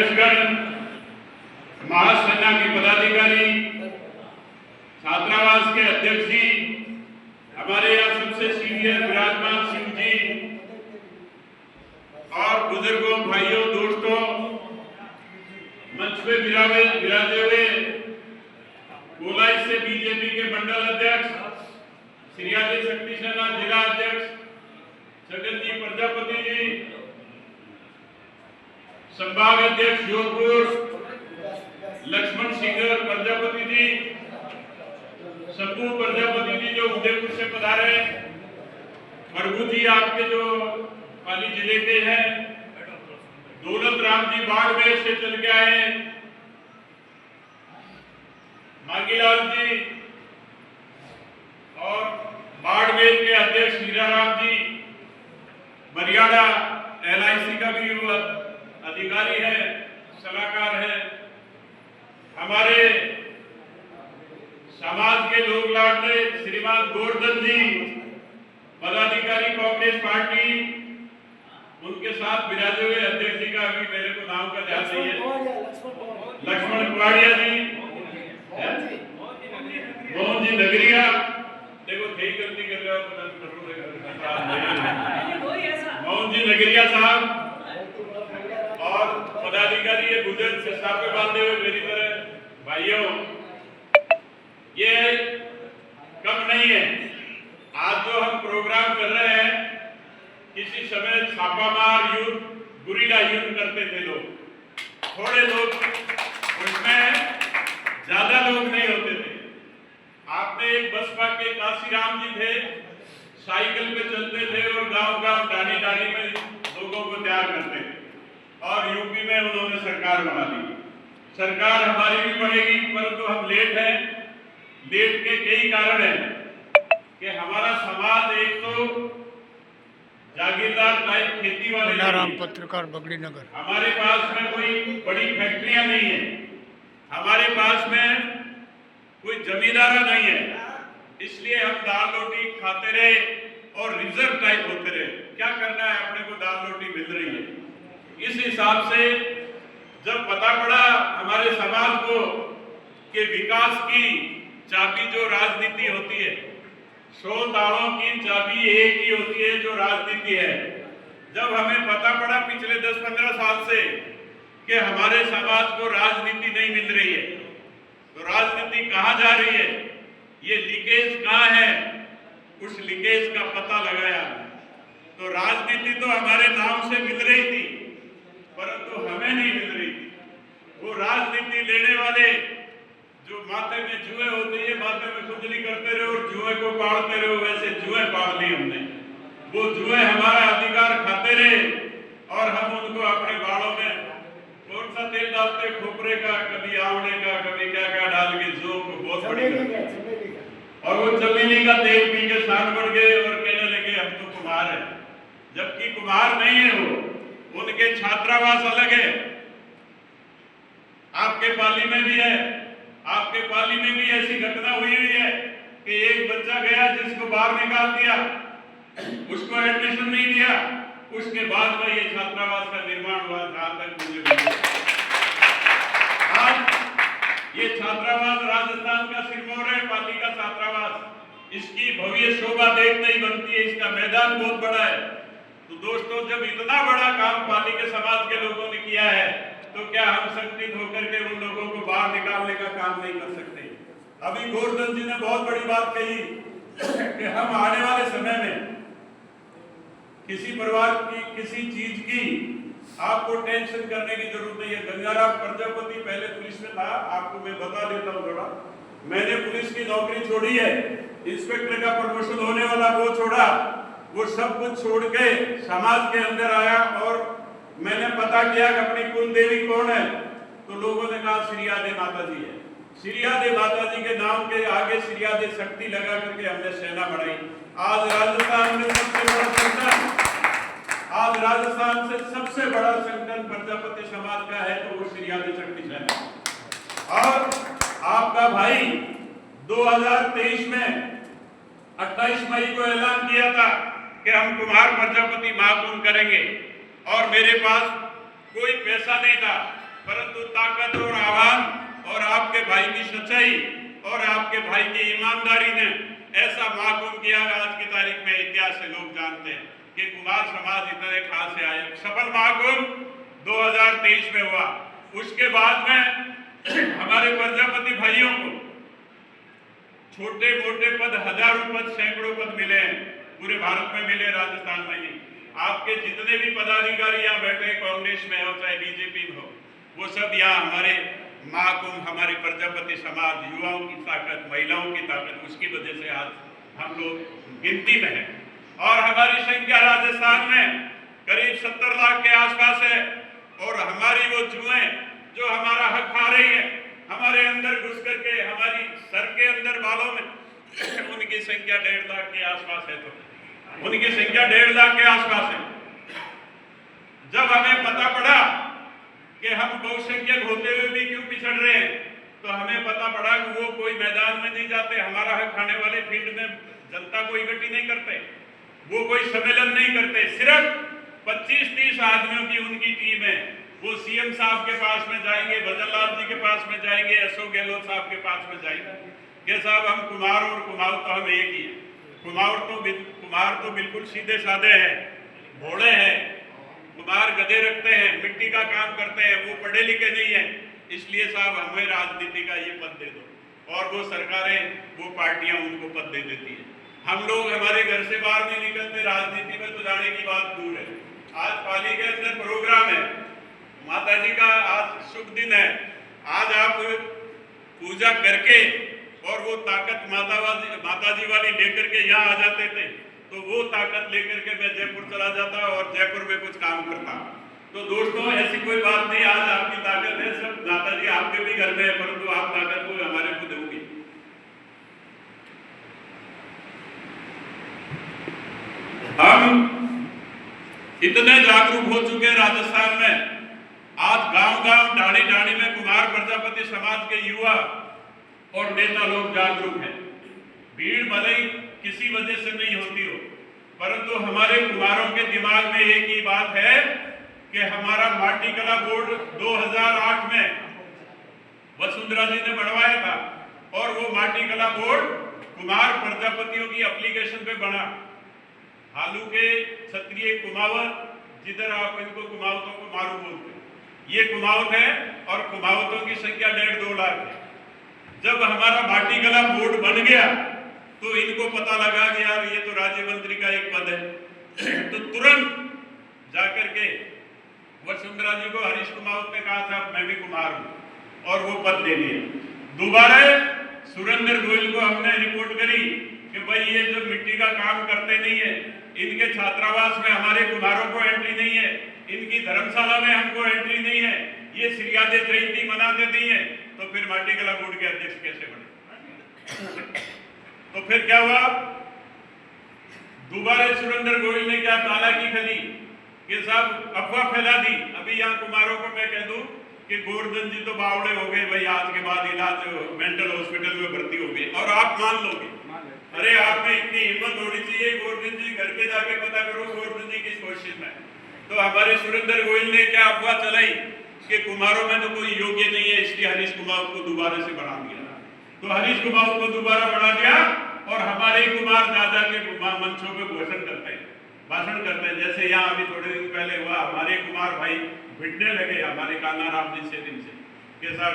अध्यक्षगण, महासेना के पदाधिकारी, छात्रावास के अध्यक्ष जी, हमारे यहाँ सबसे सीनियर विराजमान सिंह जी और बुजुर्गों, भाइयों, दोस्तों, मंच पे विराजे हुए गोलाई से बीजेपी के मंडल अध्यक्ष, श्रीयादी शक्ति सेना जिला अध्यक्ष जगन जी प्रजापति जी, संभाग अध्यक्ष जोधपुर लक्ष्मण सिंह प्रजापति जी, शंभू प्रजापति जी जो उदयपुर से पधारे, प्रभु जी आपके जो पाली जिले के हैं, दौलत राम जी बाड़मेर से चल के आए, मांगीलाल जी और बाड़मेर के अध्यक्ष हीराराम जी, बरियाड़ा LIC का भी वो अधिकारी है, सलाहकार है, हमारे समाज के लोग लाडले श्रीमान गोवर्धन जी, पदाधिकारी कांग्रेस पार्टी, उनके साथ विराजे हुए अध्यक्ष जी का अभी मेरे को नाम का ध्यान नहीं है, लक्ष्मण कुवाड़िया जी, मोहन जी नगरिया, देखो सही गलती कर रहे हो, मोहन जी नगरिया साहब और पदाधिकारी ये बुजुर्ग से साफे बांधे हुए मेरी तरह भाइयों, ये कम नहीं है। आज जो हम प्रोग्राम कर रहे हैं, किसी समय छापामार युद्ध, गुरिल्ला युद्ध करते थे लोग, थोड़े लोग उसमें, ज्यादा लोग नहीं होते थे। आपने एक बसपा के काशीराम जी थे, साइकिल पे चलते थे और गांव-गांव, डाली-डाली में लोगों को तैयार करते थे और यूपी में उन्होंने सरकार बना ली। सरकार हमारी भी बढ़ेगी, परंतु हम लेट हैं। लेट के कई कारण हैं कि हमारा समाज एक तो जागीरदार टाइप खेती वाले, पत्रकार बगड़ी नगर, हमारे पास में कोई बड़ी फैक्ट्रियां नहीं है, हमारे पास में कोई जमींदारा नहीं है, इसलिए हम दाल रोटी खाते रहे और रिजर्व टाइप होते रहे। क्या करना है, अपने को दाल रोटी मिल रही है। इस हिसाब से जब पता पड़ा हमारे समाज को कि विकास की चाबी जो राजनीति होती है, 100 तालों की चाबी एक ही होती है जो राजनीति है। जब हमें पता पड़ा पिछले 10-15 साल से कि हमारे समाज को राजनीति नहीं मिल रही है, तो राजनीति कहाँ जा रही है, ये लीकेज कहाँ है, उस लीकेज का पता लगाया। तो राजनीति तो हमारे नाम से मिल रही थी, परंतु हमें नहीं मिल रही थी। वो राजनीति लेने वाले जो माथे में जुए होते हैं, माथे में खुजली करते रहे और जुए को पाड़ते रहे, वैसे जुए पाड़ ली हमने। वो जुए हमारा अधिकार खाते रहे और हम उनको अपने बालों में कौन सा तेल डालते, खोपरे का, कभी आंवले का, कभी क्या क्या डाल के जो बहुत बड़ी, और वो चमेली का तेल पी के शान बढ़ गए और कहने लगे हम तो कुम्हार है, जबकि कुम्हार नहीं है वो, उनके छात्रावास अलग है। आपके पाली में भी है, आपके पाली में भी ऐसी घटना हुई है कि एक बच्चा गया जिसको बाहर निकाल दिया, उसको एडमिशन नहीं दिया, उसके बाद में ये छात्रावास का निर्माण हुआ। जहां तक मुझे आज ये छात्रावास राजस्थान का सिरमौर है, पाली का छात्रावास, इसकी भव्य शोभा देखते ही बनती है, इसका मैदान बहुत बड़ा है। तो दोस्तों, जब इतना बड़ा काम पाली के समाज के लोगों ने किया है, तो क्या हम संगठित होकर के उन लोगों को बाहर निकालने का काम नहीं कर सकते? अभी गोवर्धन जी ने बहुत बड़ी बात कही कि हम आने वाले समय में किसी परिवार की, किसी चीज की आपको टेंशन करने की जरूरत नहीं है। गंगाराम प्रजापति पहले पुलिस में था, आपको मैं बता देता हूँ थोड़ा। मैंने पुलिस की नौकरी छोड़ी है, इंस्पेक्टर का प्रमोशन होने वाला वो छोड़ा, वो सब कुछ छोड़ के समाज के अंदर आया और मैंने पता किया कि अपनी कुल देवी कौन है, तो लोगों ने कहा श्रीयादी माता जी है। श्रीयादी माता जी के नाम के आगे श्रीयादी शक्ति लगा करके हमने सेना बढ़ाई। आज राजस्थान में सबसे बड़ा संगठन, आज राजस्थान से सबसे बड़ा संगठन प्रजापति समाज का है, तो वो श्रीयादी शक्ति सेना। और आपका भाई 2023 में 28 मई को ऐलान किया था कि हम कुमार प्रजापति महाकुंभ करेंगे, और मेरे पास कोई पैसा नहीं था, परंतु ताकत और आह्वान और आपके भाई की सच्चाई और आपके भाई की ईमानदारी ने ऐसा महाकुंभ किया। आज की तारीख में इतिहास से लोग जानते हैं कि कुमार समाज इतने खास से आए। सफल महाकुंभ 2023 में हुआ। उसके बाद में हमारे प्रजापति भाइयों को छोटे मोटे पद, हजारों पद, सैकड़ों पद मिले हैं, पूरे भारत में मिले, राजस्थान में नहीं। आपके जितने भी पदाधिकारी यहाँ बैठे, कांग्रेस में हो चाहे बीजेपी में हो, वो सब यहाँ हमारे महाकुंभ, हमारे प्रजापति समाज, युवाओं की ताकत, महिलाओं की ताकत, उसकी वजह से आज हम लोग गिनती में हैं। और हमारी संख्या राजस्थान में करीब 70 लाख के आसपास है। और हमारी वो जुएं जो हमारा हक खा रही है, हमारे अंदर घुस करके हमारी सर के अंदर बालों में उनकी संख्या 1.5 लाख के आसपास है। तो उनकी संख्या 1.5 लाख के आसपास है। जब हमें पता पड़ा कि हम बहुसंख्यक होते हुए भी क्यों पिछड़ रहे हैं, तो हमें पता पड़ा कि वो कोई मैदान में नहीं जाते, हमारा हक खाने वाले फील्ड में जनता को इकट्ठी नहीं करते, वो कोई सम्मेलन नहीं करते। सिर्फ 25-30 आदमियों की उनकी टीम है। वो सीएम साहब के पास में जाएंगे, भजनलाल जी के पास में जाएंगे, अशोक गहलोत साहब के पास में जाएंगे कि साहब हम कुमार और कुमाऊं तो हम एक ही है। कुमार तो बिल्कुल सीधे साधे हैं, भोले हैं। कुमार गधे रखते हैं, मिट्टी का काम करते हैं, वो पढ़े लिखे नहीं है। इसलिए साहब हमें राजनीति का ये पद दे दो। और वो सरकारें, वो पार्टियां उनको पद दे देती है। हम लोग हमारे घर से बाहर नहीं निकलते, राजनीति में तो जाने की बात दूर है। आज पाली के अंदर प्रोग्राम है, माता जी का आज शुभ दिन है। आज आप पूजा करके और वो ताकत माता जी वाली लेकर के यहाँ आ जाते थे, तो वो ताकत लेकर के मैं जयपुर चला जाता और जयपुर में कुछ काम करता। तो दोस्तों ऐसी कोई बात नहीं, आज आपकी ताकत है, सब माता जी आपके भी घर में है, परंतु आप ताकत को हमारे को दोगी। हम इतने जागरूक हो चुके हैं राजस्थान में। आज गांव-गांव, ढाणी-ढाणी में कुमार प्रजापति समाज के युवा और नेता लोग जागरूक हैं। भीड़ भले ही किसी वजह से नहीं होती हो, परंतु हमारे कुमारों के दिमाग में एक ही बात है कि हमारा माटी कला बोर्ड 2008 में वसुंधरा जी ने बनवाया था और वो माटी कला बोर्ड कुमार प्रजापतियों की एप्लीकेशन पे बना। हालू के क्षत्रिय कुमावत, जिधर आप इनको कुमावतों को मारू बोलते हैं, ये कुमावत है और कुमावतों की संख्या 1.5-2 लाख है। जब हमारा माटी कला बोर्ड बन गया तो इनको पता लगा कि यार ये तो राज्य मंत्री का एक पद है। तो तुरंत जाकर के वसुंधरा जी को हरीश कुमावत ने कहा था मैं भी कुमार हूं और वो पद ले लिया। दोबारा सुरेंद्र गोयल को हमने रिपोर्ट करी कि भाई ये जो मिट्टी का काम करते नहीं है, इनके छात्रावास में हमारे कुमारों को एंट्री नहीं है, इनकी धर्मशाला में हमको एंट्री नहीं है, ये श्रीयादे जयंती मनाते नहीं है, तो फिर माटी कला बोर्ड के अध्यक्ष कैसे बने? तो फिर क्या हुआ? दोबारा सुरेंद्र गोयल ने क्या चालाकी खेली कि साहब अफवाह फैला दी। अभी यहाँ कुमारों को मैं कह दूं कि गोवर्धन जी तो बावड़े हो गए भाई, आज के बाद इलाज मेंटल हॉस्पिटल में भर्ती हो गए, और आप मान लोगे? अरे आप में इतनी हिम्मत होनी चाहिए, गोवर्धन जी घर पे जाके पता करो गोवर्धन जी किस कोशिश में। तो हमारे सुरेंद्र गोयल ने क्या अफवाह चलाई कि कुमारों में तो कोई योग्य नहीं है, इसलिए हरीश कुमावत को दोबारा से बढ़ा दिया। तो हरीश कुमावत को दोबारा बढ़ा दिया और हमारे कुमार दादा के मंचों पे भाषण करते हैं। जैसे यहाँ अभी थोड़े दिन पहले हुआ, हमारे कुमार भाई भिड़ने लगे हमारे कान्हा राम जी से दिन से कि साहब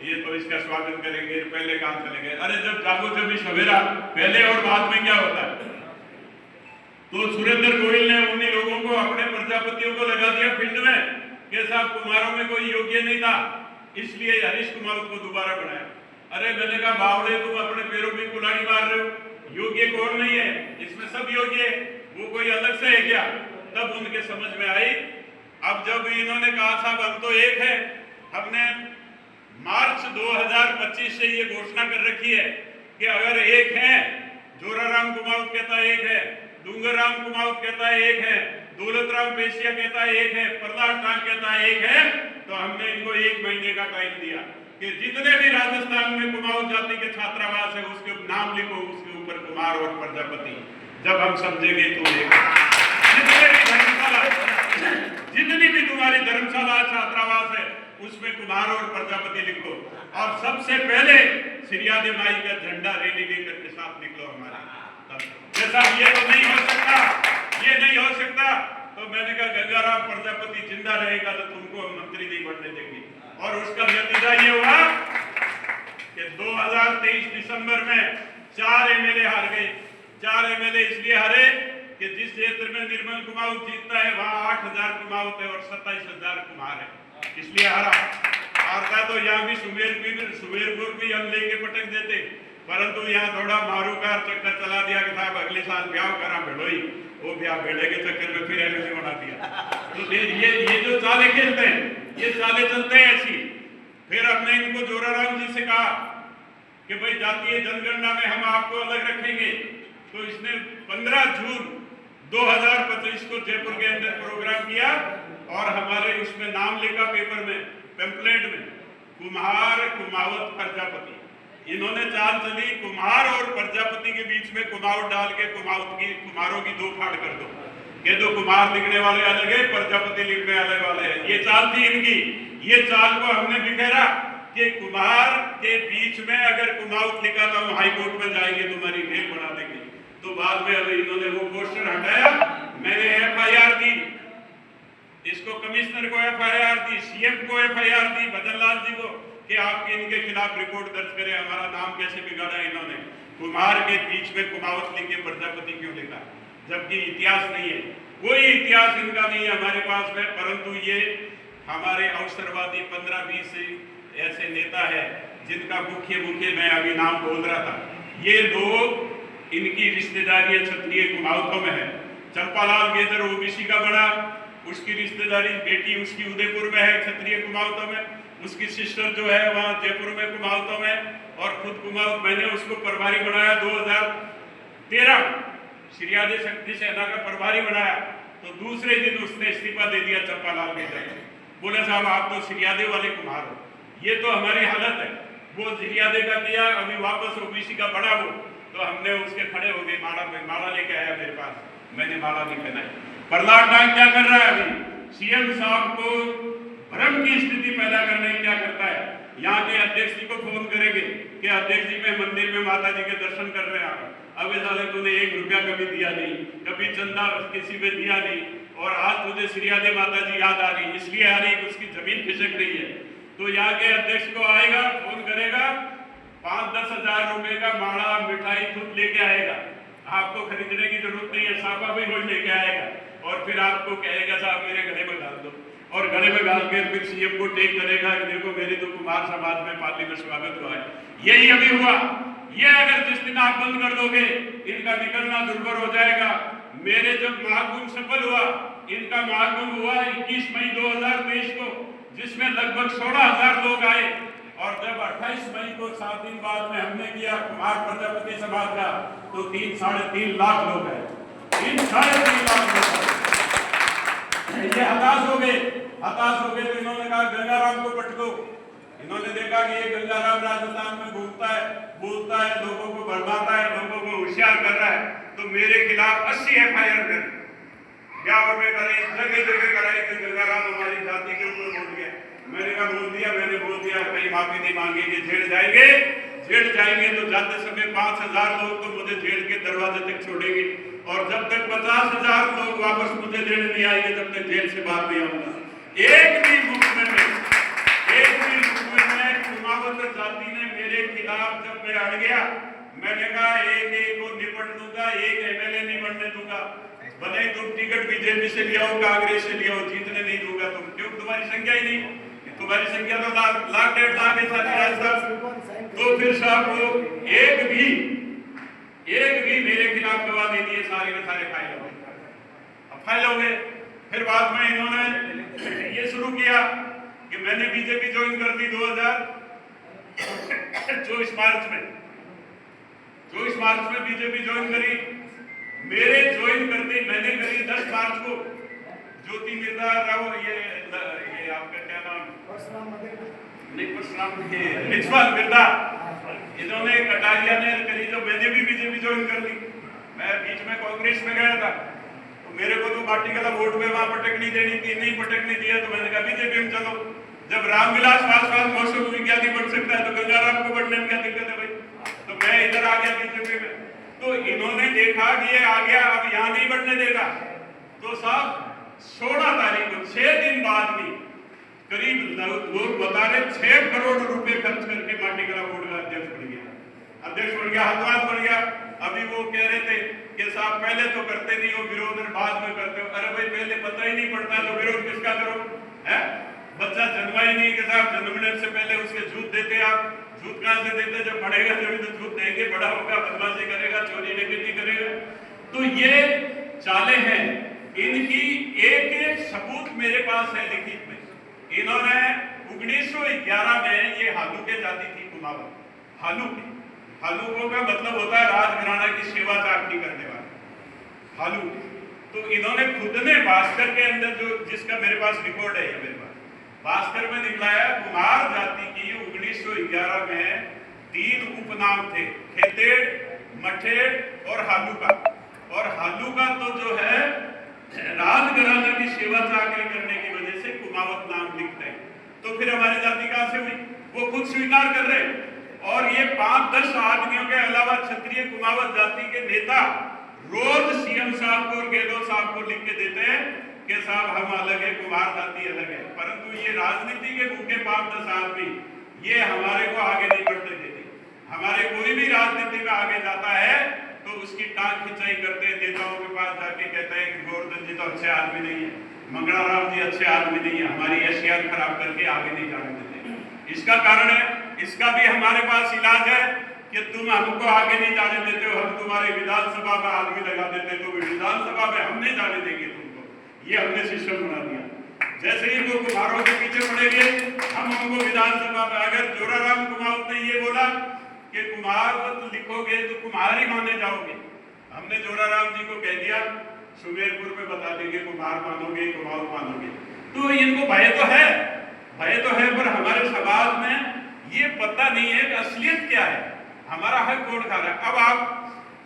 ये तो इसका स्वागत करेंगे, पहले काम चले गए। अरे जब जागो जब भी सवेरा, पहले और बाद में क्या होता है? तो सुरेंद्र गोयल ने उन्हीं लोगों को, अपने प्रजापतियों को लगा दिया फील्ड में कि साहब कुमारों में कोई योग्य नहीं था, इसलिए हरीश कुमावत को दोबारा बनाया। अरे मैंने कहा बावड़े तुम अपने पैरों में कुल्हाड़ी मार रहे हो, योग्य कौन नहीं है? इसमें सब योग्य है, वो कोई अलग से है क्या? तब उनके समझ में आई। अब जब इन्होंने कहा साहब हम तो एक है, हमने मार्च 2025 से ये घोषणा कर रखी है कि अगर एक है, जोराराम कुमावत कहता है एक है, डूंगरराम कुमावत कहता है एक है, दौलतराम पेशिया कहता है एक है, प्रहलाद टांग कहता है एक है, तो हमने इनको 1 महीने का टाइम दिया कि जितने भी राजस्थान में कुमाऊं जाति के छात्रावास है उसके नाम लिखो, उसके ऊपर कुमार और प्रजापति। जब हम समझेंगे तो जितनी भी तुम्हारी धर्मशाला छात्रावास है उसमें कुमार और प्रजापति लिखो, और सबसे पहले सिरियादे माई का झंडा रैली लेकर के साथ निकलो हमारे। जैसा ये तो नहीं हो सकता, ये नहीं हो सकता, तो मैंने कहा गंगाराम प्रजापति जिंदा रहेगा तो तुमको मंत्री नहीं बनने देंगे। और उसका नतीजा ये हुआ कि 2023 दिसंबर में 4 एमएलए हार गए। 4 एमएलए इसलिए हारे कि जिस क्षेत्र में निर्मल कुमाऊं जीतता है वहां 8000 कुमाऊं है और 27000 कुमार है, इसलिए हारा। हारता तो यहाँ भी सुमेरपुर भी हम लेके पटक देते, परंतु यहाँ थोड़ा मारूकार चक्कर चला दिया कि साहब अगले साल ब्याह करा भेड़ोई, वो ब्याह भेड़े के चक्कर में फिर एमएलए बना दिया। तो ये जो चाले खेलते हैं, ये चाले चलते हैं ऐसी। फिर हमने इनको जोराराम जी से कहा कि भाई जातीय जनगणना में हम आपको अलग रखेंगे, तो इसने 15 जून 2025 को जयपुर के अंदर प्रोग्राम किया और हमारे उसमें नाम लिखा पेपर में, पेम्पलेट में, कुम्हार कुमावत प्रजापति। इन्होंने चाल चली कुम्हार और प्रजापति के बीच में कुमावत डाल के कुमारों की 2 फाड़ कर दो, ये दो कुमार लिखने वाले अलग है, प्रजापति लिखने अलग वाले हैं। ये चाल थी इनकी। ये चाल को हमने बिखेरा कि कुमार के बीच में अगर कुमावत लिखा तो हम हाई कोर्ट में जाएंगे, तुम्हारी जेल बढ़ा देंगे। तो बाद में अभी इन्होंने वो पोस्टर हटाया, मैंने एफआईआर दी, इसको कमिश्नर को एफआईआर दी, सीएम को एफआईआर दी, भजन लाल जी को, कि आपके इनके खिलाफ रिपोर्ट दर्ज करें, हमारा नाम कैसे बिगाड़ा इन्होंने। कुमार के बीच में कुमावत लिख के प्रजापति क्यों लिखा, जबकि इतिहास नहीं है, कोई इतिहास इनका नहीं है हमारे पास में। परंतु ये हमारे अवसरवादी 15-20 ऐसे नेता है जिनका मुख्य मैं अभी नाम बोल रहा था, ये लोग, इनकी रिश्तेदारी क्षत्रिय कुमावतों में है। चंपालाल गेदर ओबीसी का बड़ा, उसकी रिश्तेदारी बेटी उसकी उदयपुर में है क्षत्रिय कुमावतों में, उसकी सिस्टर जो है वहाँ जयपुर में कुमावतों में, और खुद कुमावत। मैंने उसको प्रभारी बनाया 2013 सिरियादे शक्ति सेना का प्रभारी बनाया, तो दूसरे दिन उसने इस्तीफा दे दिया चंपालाल गेदर। बोले साहब आप तो सिरियादे वाले कुमार हो, ये तो हमारी हालत है। वो सिरियादे का किया, अभी वापस ओबीसी का बड़ा वो, तो हमने उसके खड़े हो गए, माला लेके आया मेरे पास, मैंने माला नहीं पहनाई। प्रहलाद नाग क्या कर रहा है अभी, सीएम साहब को भ्रम की स्थिति पैदा करने क्या करता है, यहाँ के अध्यक्ष जी को फोन करेंगे कि अध्यक्ष जी मैं मंदिर में माता जी के दर्शन कर रहे हैं, अब साले तूने 1 रुपया कभी दिया नहीं, कभी चंदा किसी में दिया नहीं, और आज तुझे सिरियादे माता जी याद आ रही, इसलिए आ रही उसकी जमीन खिसक रही है। तो यहाँ के अध्यक्ष को आएगा, फोन करेगा, 5-10 हजार रुपए का माड़ा मिठाई खुद लेके आएगा, आपको खरीदने की जरूरत नहीं है, साफा भी वही लेके आएगा, और फिर आपको कहेगा साहब मेरे गले में डाल दो, और गले में डाल के फिर सीएम को टेक करेगा कि देखो मेरी तो कुमार समाज में पार्टी में स्वागत हुआ है। यही अभी हुआ। ये अगर जिस दिन आप बंद कर दोगे, इनका निकलना दुर्भर हो जाएगा। मेरे जब महाकुंभ सफल हुआ, इनका महाकुंभ हुआ 21 मई 2023 को, जिसमें लगभग 16,000 लोग आए, और जब 28 मई को 7 दिन बाद में हमने किया कुमार प्रजापति समाज का, तो 3-3.5 लाख लोग आए, 3-3.5 लाख लोग। ये हताश हो गए तो इन्होंने कहा गंगाराम को पटको। इन्होंने देखा कि ये गंगाराम राजस्थान में घूमता है, बोलता है, लोगों को भरमाता है, लोगों को होशियार कर रहा है, तो मेरे खिलाफ 80 एफआईआर कर, क्या और में करे, जगह कराई कि गंगाराम हमारी जाति के ऊपर बोल गया। मैंने कहा मैंने बोल दिया, कहीं माफी नहीं मांगेंगे, जेल जाएंगे तो जाते समय 5,000 लोग तो मुझे जेल के दरवाजे तक छोड़ेंगे, और जब तक 50,000 लोग वापस मुझे लेने नहीं आएंगे तब तक जेल से बाहर नहीं आऊंगा। एक भी मुकदमे में कुमावत जाति ने मेरे खिलाफ जब मैं अड़ गया, मैंने कहा एक को निपट दूंगा, एक एमएलए नहीं बनने दूंगा, भले तुम टिकट बीजेपी से लिया हो, कांग्रेस से लिया हो, जीतने नहीं दूंगा। तुम क्यों, तुम्हारी संख्या ही नहीं, तुम्हारी संख्या तो लाख 1.5 लाख है। तो फिर साहब को एक भी मेरे खिलाफ गवाह नहीं दिए, सारे के सारे फाइल हो गए। फिर बाद में इन्होंने ये शुरू किया कि मैंने बीजेपी ज्वाइन कर दी 2024 मार्च में बीजेपी ज्वाइन करी। मेरे ज्वाइन करते मैंने करी 10 मार्च को। ज्योति मिर्दा राव, ये आपका क्या नाम, रिचवाल मिर्दा, इन्होंने कटारिया ने करी, जो मैंने भी बीजेपी ज्वाइन कर ली। मैं बीच में कांग्रेस में गया था, तो मेरे को तो पार्टी का वोट में वहां पटकनी देनी थी, नहीं पटकनी दिया, तो मैंने कहा बीजेपी में चलो। जब रामविलास पासवान मौसम विज्ञानी बन सकता है तो गंगाराम को बनने में क्या दिक्कत है भाई? तो मैं इधर आ गया बीजेपी में। तो इन्होंने देखा कि ये आ गया, अब यहाँ नहीं बढ़ने देगा, तो साहब 16 तारीख को 6 दिन बाद भी करीब लोग बता रहे 6 करोड़ रुपए खर्च करके माटीकला बोर्ड का अध्यक्ष बन गया, हथवास बन गया। अभी वो कह रहे थे कि साहब पहले तो करते नहीं हो विरोध और बाद में करते हो। अरे भाई पहले पता ही नहीं पड़ता तो विरोध किसका करो? है बच्चा जन्मा ही नहीं कि साहब जन्मने से पहले उसके झूठ देते आप। झूठ कहां से देते? जब बढ़ेगा जब तो झूठ देंगे, बड़ा होगा बदमाशी करेगा, चोरी डकैती करेगा। तो ये चाले हैं इनकी। एक एक सबूत मेरे पास है लिखित में। इन्होंने 1911 में ये हालुके जाति थी कुमावत, हालुके। हालुकों का मतलब होता है राजघराना की सेवा चाकरी करने वाले हालुके। तो इन्होंने खुद ने भास्कर के अंदर जो जिसका मेरे पास रिकॉर्ड है, मेरे पास भास्कर में निकलाया कुमार जाति की 1911 में 3 उपनाम थे, खेतेड़, मठेड़ और हालुका। और हालुका तो जो है राजघराना की सेवा चाकरी करने की वजह से कुमावत नाम लिखते हैं। तो फिर हमारी जाति कहां से हुई? वो खुद स्वीकार कर रहे। और ये 5-10 आदमियों के अलावा क्षत्रिय कुमावत जाति के नेता रोज सीएम साहब को और गहलोत साहब को लिख के देते हैं कि साहब हम अलग है, कुमार जाति अलग है। परंतु ये राजनीति के भूखे 5-10 आदमी ये हमारे को आगे नहीं बढ़ने देते। हमारे कोई भी राजनीति में आगे जाता है तो उसकी टांग खिंचाई करते हैं, नेताओं के पास जाके कहते हैं कि गोवर्धन जी तो अच्छे आदमी नहीं है, मंगलाराम जी अच्छे आदमी नहीं है, हमारी हैसियत खराब करके आगे नहीं जाने देते। इसका कारण है, इसका भी हमारे पास इलाज है कि तुम हमको आगे नहीं जाने देते हो, हम तुम्हारे विधानसभा में आदमी लगा देते तो विधानसभा में हम नहीं जाने देंगे तुमको। ये हमने सिस्टम बना दिया। जैसे ही वो कुमारों के पीछे पड़ेंगे हम हमको विधानसभा में, अगर जोराराम कुमावत ने ये बोला कि कुमावत लिखोगे तो कुमार ही माने जाओगे, हमने जोराराम जी को कह दिया सुमेरपुर में बता देंगे कुमार मानोगे कुमावत मानोगे। तो इनको भय तो है, भय तो है, पर हमारे समाज में ये पता नहीं है कि असलियत क्या है, हमारा हक कौन खा रहा है। अब आप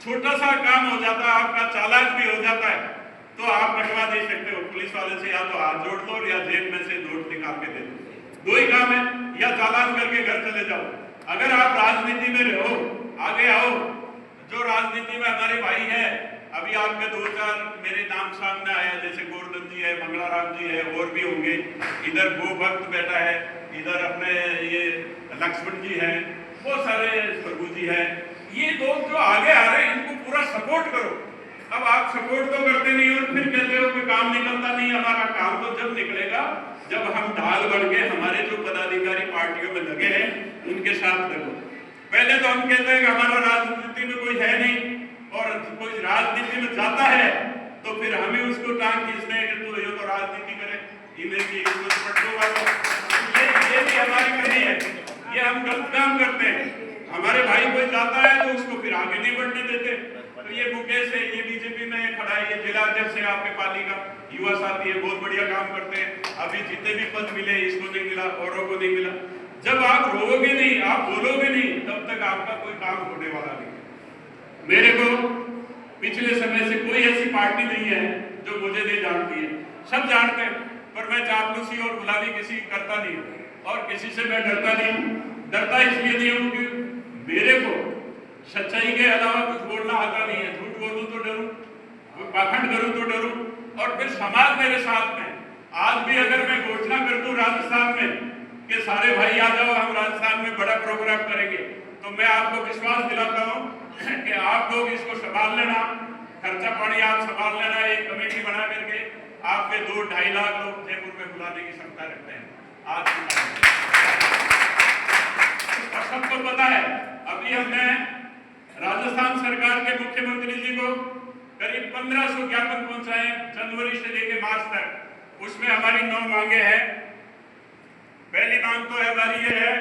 छोटा सा काम हो जाता है, आपका चालान भी हो जाता है तो आप कटवा दे सकते हो पुलिस वाले से, या तो हाथ जोड़ लो या जेब में से नोट निकाल के दे दो, 2 ही काम है, या चालान करके घर चले जाओ। अगर आप राजनीति में रहो, आगे आओ। जो राजनीति में हमारे भाई है, अभी आपके 2-4 मेरे नाम सामने आया, जैसे गोवर्धन जी है, मंगलाराम जी है, और भी होंगे। इधर गोभक्त बैठा है, इधर अपने ये लक्ष्मण जी हैं, बहुत सारे प्रभु जी हैं। ये लोग जो आगे आ रहे हैं इनको पूरा सपोर्ट करो। अब आप सपोर्ट तो करते नहीं और फिर कहते हो कि काम निकलता नहीं। हमारा काम तो जब निकलेगा जब हम ढाल बन के हमारे जो पदाधिकारी पार्टियों में लगे हैं उनके साथ लगो। पहले तो हम कहते हैं कि हमारा राजनीति में कोई है नहीं, और कोई राजनीति में जाता है तो फिर हमें उसको टांग खींचते हैं कि तू ये तो राजनीति करे, इनकी ये भी हमारी कमी है, ये हम गलत काम करते हैं। हमारे भाई कोई जाता है तो उसको फिर आगे नहीं बढ़ने देते। तो ये मुकेश है, ये बीजेपी में खड़ा है, ये जिला अध्यक्ष है आपके पाली का, युवा साथी है, बहुत बढ़िया काम करते हैं। अभी जितने भी पद मिले इसको नहीं मिला, औरों को नहीं मिला। जब आप रोओगे नहीं, आप बोलोगे नहीं, तब तक आपका कोई काम होने वाला नहीं। मेरे को पिछले समय से कोई ऐसी पार्टी नहीं है जो मुझे नहीं जानती है, सब जानते हैं, पर मैं चापलूसी और गुलामी किसी करता नहीं हूँ और किसी से मैं डरता नहीं हूँ। डरता इसलिए नहीं हूँ कि मेरे को सच्चाई के अलावा कुछ बोलना आता नहीं है। झूठ बोलूं तो डरूं, पाखंड करूं तो डरूं, और फिर समाज मेरे साथ में। आज भी अगर मैं घोषणा कर दूं राजस्थान में कि सारे भाई आ जाओ, हम राजस्थान में बड़ा प्रोग्राम करेंगे, तो मैं आपको विश्वास दिलाता हूं कि आप लोग इसको संभाल लेना, खर्चा पानी आप संभाल लेना। एक कमेटी बना करके आपके 2-2.5 लाख लोग जयपुर में बुलाने की क्षमता रखते हैं। आज सबको पता है। अभी हमने राजस्थान सरकार के मुख्यमंत्री जी को करीब 1500 ज्ञापन पहुंचाए जनवरी से लेकर मार्च तक। उसमें हमारी 9 मांगे हैं। पहली मांग तो हमारी ये है